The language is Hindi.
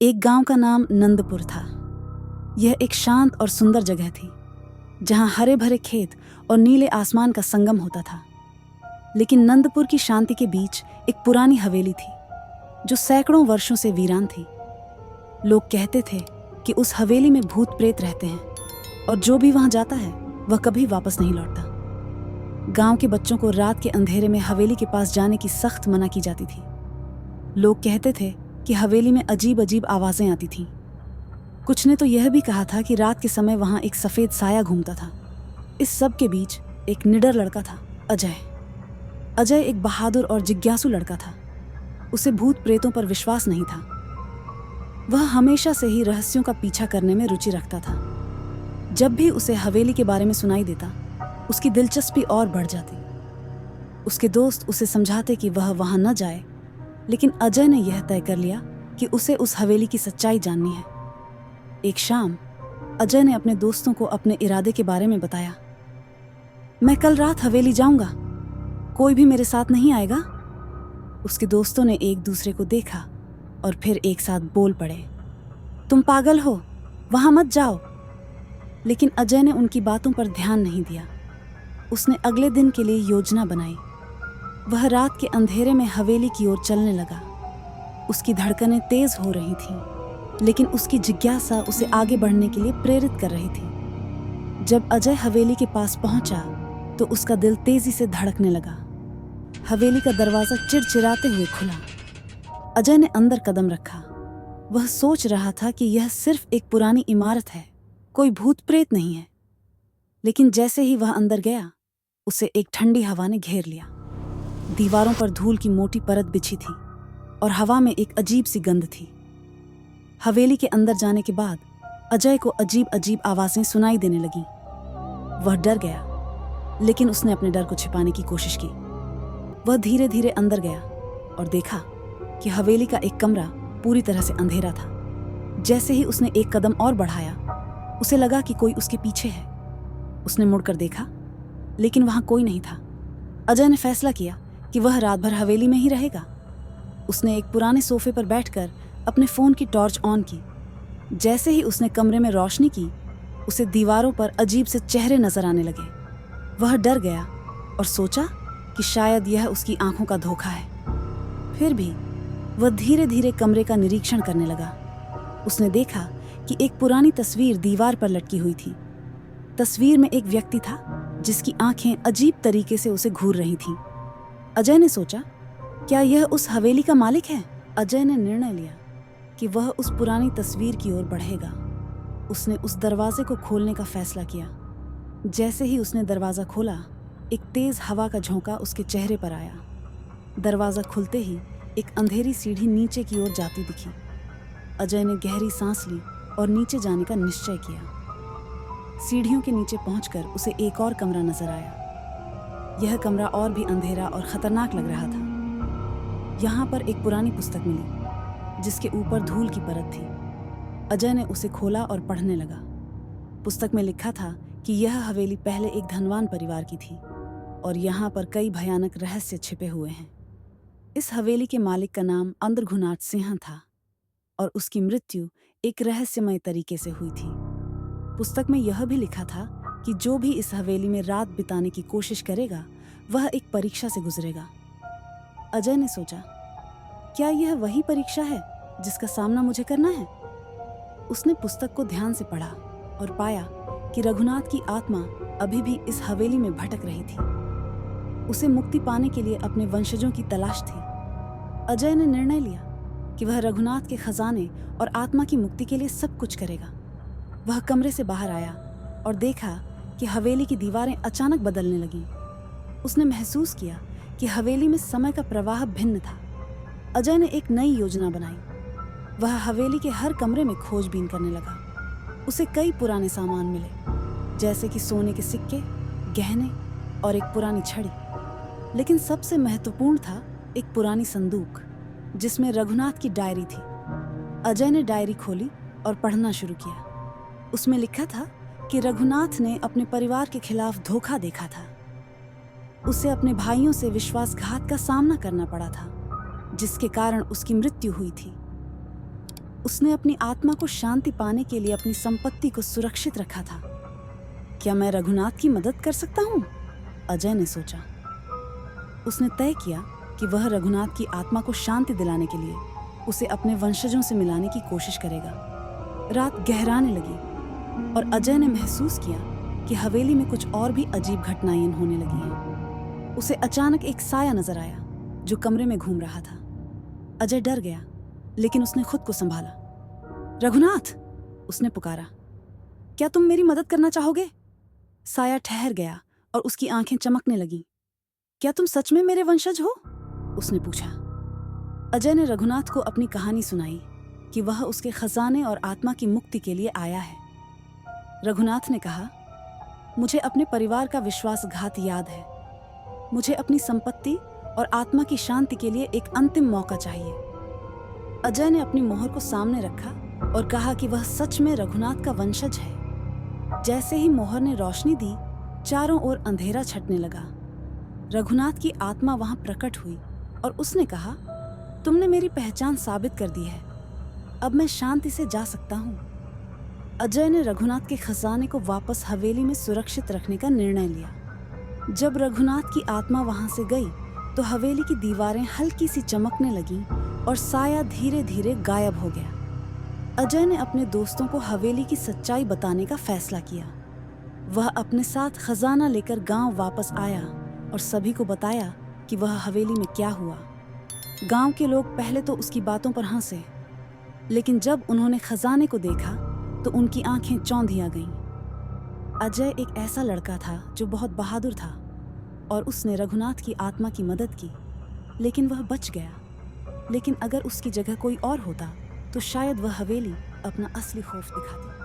एक गांव का नाम नंदपुर था। यह एक शांत और सुंदर जगह थी जहां हरे भरे खेत और नीले आसमान का संगम होता था। लेकिन नंदपुर की शांति के बीच एक पुरानी हवेली थी जो सैकड़ों वर्षों से वीरान थी। लोग कहते थे कि उस हवेली में भूत प्रेत रहते हैं और जो भी वहां जाता है वह कभी वापस नहीं लौटता। गांव के बच्चों को रात के अंधेरे में हवेली के पास जाने की सख्त मना की जाती थी। लोग कहते थे कि हवेली में अजीब अजीब आवाजें आती थीं। कुछ ने तो यह भी कहा था कि रात के समय वहां एक सफेद साया घूमता था। इस सब के बीच एक निडर लड़का था, अजय। अजय एक बहादुर और जिज्ञासु लड़का था। उसे भूत प्रेतों पर विश्वास नहीं था। वह हमेशा से ही रहस्यों का पीछा करने में रुचि रखता था। जब भी उसे हवेली के बारे में सुनाई देता, उसकी दिलचस्पी और बढ़ जाती। उसके दोस्त उसे समझाते कि वह वहां न जाए, लेकिन अजय ने यह तय कर लिया कि उसे उस हवेली की सच्चाई जाननी है। एक शाम अजय ने अपने दोस्तों को अपने इरादे के बारे में बताया। मैं कल रात हवेली जाऊंगा, कोई भी मेरे साथ नहीं आएगा? उसके दोस्तों ने एक दूसरे को देखा और फिर एक साथ बोल पड़े, तुम पागल हो, वहां मत जाओ। लेकिन अजय ने उनकी बातों पर ध्यान नहीं दिया। उसने अगले दिन के लिए योजना बनाई। वह रात के अंधेरे में हवेली की ओर चलने लगा। उसकी धड़कनें तेज हो रही थीं, लेकिन उसकी जिज्ञासा उसे आगे बढ़ने के लिए प्रेरित कर रही थी। जब अजय हवेली के पास पहुंचा तो उसका दिल तेजी से धड़कने लगा। हवेली का दरवाजा चिड़चिड़ाते हुए खुला। अजय ने अंदर कदम रखा। वह सोच रहा था कि यह सिर्फ एक पुरानी इमारत है, कोई भूत प्रेत नहीं है। लेकिन जैसे ही वह अंदर गया, उसे एक ठंडी हवा ने घेर लिया। दीवारों पर धूल की मोटी परत बिछी थी और हवा में एक अजीब सी गंध थी। हवेली के अंदर जाने के बाद अजय को अजीब अजीब आवाजें सुनाई देने लगीं। वह डर गया, लेकिन उसने अपने डर को छिपाने की कोशिश की। वह धीरे धीरे अंदर गया और देखा कि हवेली का एक कमरा पूरी तरह से अंधेरा था। जैसे ही उसने एक कदम और बढ़ाया, उसे लगा कि कोई उसके पीछे है। उसने मुड़कर देखा, लेकिन वहां कोई नहीं था। अजय ने फैसला किया कि वह रात भर हवेली में ही रहेगा। उसने एक पुराने सोफे पर बैठकर अपने फोन की टॉर्च ऑन की। जैसे ही उसने कमरे में रोशनी की, उसे दीवारों पर अजीब से चेहरे नजर आने लगे। वह डर गया और सोचा कि शायद यह उसकी आंखों का धोखा है। फिर भी वह धीरे धीरे कमरे का निरीक्षण करने लगा। उसने देखा कि एक पुरानी तस्वीर दीवार पर लटकी हुई थी। तस्वीर में एक व्यक्ति था जिसकी आंखें अजीब तरीके से उसे घूर रही थीं। अजय ने सोचा, क्या यह उस हवेली का मालिक है? अजय ने निर्णय लिया कि वह उस पुरानी तस्वीर की ओर बढ़ेगा। उसने उस दरवाजे को खोलने का फैसला किया। जैसे ही उसने दरवाजा खोला, एक तेज हवा का झोंका उसके चेहरे पर आया। दरवाजा खुलते ही एक अंधेरी सीढ़ी नीचे की ओर जाती दिखी। अजय ने गहरी सांस ली और नीचे जाने का निश्चय किया। सीढ़ियों के नीचे पहुंचकर उसे एक और कमरा नजर आया। यह कमरा और भी अंधेरा और खतरनाक लग रहा था। यहाँ पर एक पुरानी पुस्तक मिली जिसके ऊपर धूल की परत थी। अजय ने उसे खोला और पढ़ने लगा। पुस्तक में लिखा था कि यह हवेली पहले एक धनवान परिवार की थी और यहाँ पर कई भयानक रहस्य छिपे हुए हैं। इस हवेली के मालिक का नाम अंद्रघुनाथ सिंह था और उसकी मृत्यु एक रहस्यमय तरीके से हुई थी। पुस्तक में यह भी लिखा था कि जो भी इस हवेली में रात बिताने की कोशिश करेगा, वह एक परीक्षा से गुजरेगा। अजय ने सोचा, क्या यह वही परीक्षा है जिसका सामना मुझे करना है? उसने पुस्तक को ध्यान से पढ़ा और पाया कि रघुनाथ की आत्मा अभी भी इस हवेली में भटक रही थी। उसे मुक्ति पाने के लिए अपने वंशजों की तलाश थी। अजय ने निर्णय लिया कि वह रघुनाथ के खजाने और आत्मा की मुक्ति के लिए सब कुछ करेगा। वह कमरे से बाहर आया और देखा कि हवेली की दीवारें अचानक बदलने लगीं। उसने महसूस किया कि हवेली में समय का प्रवाह भिन्न था। अजय ने एक नई योजना बनाई। वह हवेली के हर कमरे में खोजबीन करने लगा। उसे कई पुराने सामान मिले, जैसे कि सोने के सिक्के, गहने और एक पुरानी छड़ी। लेकिन सबसे महत्वपूर्ण था एक पुरानी संदूक जिसमें रघुनाथ की डायरी थी। अजय ने डायरी खोली और पढ़ना शुरू किया। उसमें लिखा था कि रघुनाथ ने अपने परिवार के खिलाफ धोखा देखा था। उसे अपने भाइयों से विश्वासघात का सामना करना पड़ा था, जिसके कारण उसकी मृत्यु हुई थी। उसने अपनी आत्मा को शांति पाने के लिए अपनी संपत्ति को सुरक्षित रखा था। क्या मैं रघुनाथ की मदद कर सकता हूँ? अजय ने सोचा। उसने तय किया कि वह रघुनाथ की आत्मा को शांति दिलाने के लिए उसे अपने वंशजों से मिलाने की कोशिश करेगा। रात गहराने लगी और अजय ने महसूस किया कि हवेली में कुछ और भी अजीब घटनाएं होने लगी हैं। उसे अचानक एक साया नजर आया जो कमरे में घूम रहा था। अजय डर गया, लेकिन उसने खुद को संभाला। रघुनाथ, उसने पुकारा, क्या तुम मेरी मदद करना चाहोगे? साया ठहर गया और उसकी आंखें चमकने लगीं। क्या तुम सच में मेरे वंशज हो? उसने पूछा। अजय ने रघुनाथ को अपनी कहानी सुनाई कि वह उसके खजाने और आत्मा की मुक्ति के लिए आया है। रघुनाथ ने कहा, मुझे अपने परिवार का विश्वासघात याद है। मुझे अपनी संपत्ति और आत्मा की शांति के लिए एक अंतिम मौका चाहिए। अजय ने अपनी मोहर को सामने रखा और कहा कि वह सच में रघुनाथ का वंशज है। जैसे ही मोहर ने रोशनी दी, चारों ओर अंधेरा छटने लगा। रघुनाथ की आत्मा वहां प्रकट हुई और उसने कहा, तुमने मेरी पहचान साबित कर दी है। अब मैं शांति से जा सकता हूँ। अजय ने रघुनाथ के खजाने को वापस हवेली में सुरक्षित रखने का निर्णय लिया। जब रघुनाथ की आत्मा वहां से गई तो हवेली की दीवारें हल्की सी चमकने लगीं और साया धीरे धीरे गायब हो गया। अजय ने अपने दोस्तों को हवेली की सच्चाई बताने का फैसला किया। वह अपने साथ खजाना लेकर गांव वापस आया और सभी को बताया कि वह हवेली में क्या हुआ। गांव के लोग पहले तो उसकी बातों पर हंसे, लेकिन जब उन्होंने खजाने को देखा तो उनकी आंखें चौंधी आ गईं। अजय एक ऐसा लड़का था जो बहुत बहादुर था और उसने रघुनाथ की आत्मा की मदद की, लेकिन वह बच गया। लेकिन अगर उसकी जगह कोई और होता तो शायद वह हवेली अपना असली खौफ दिखाती।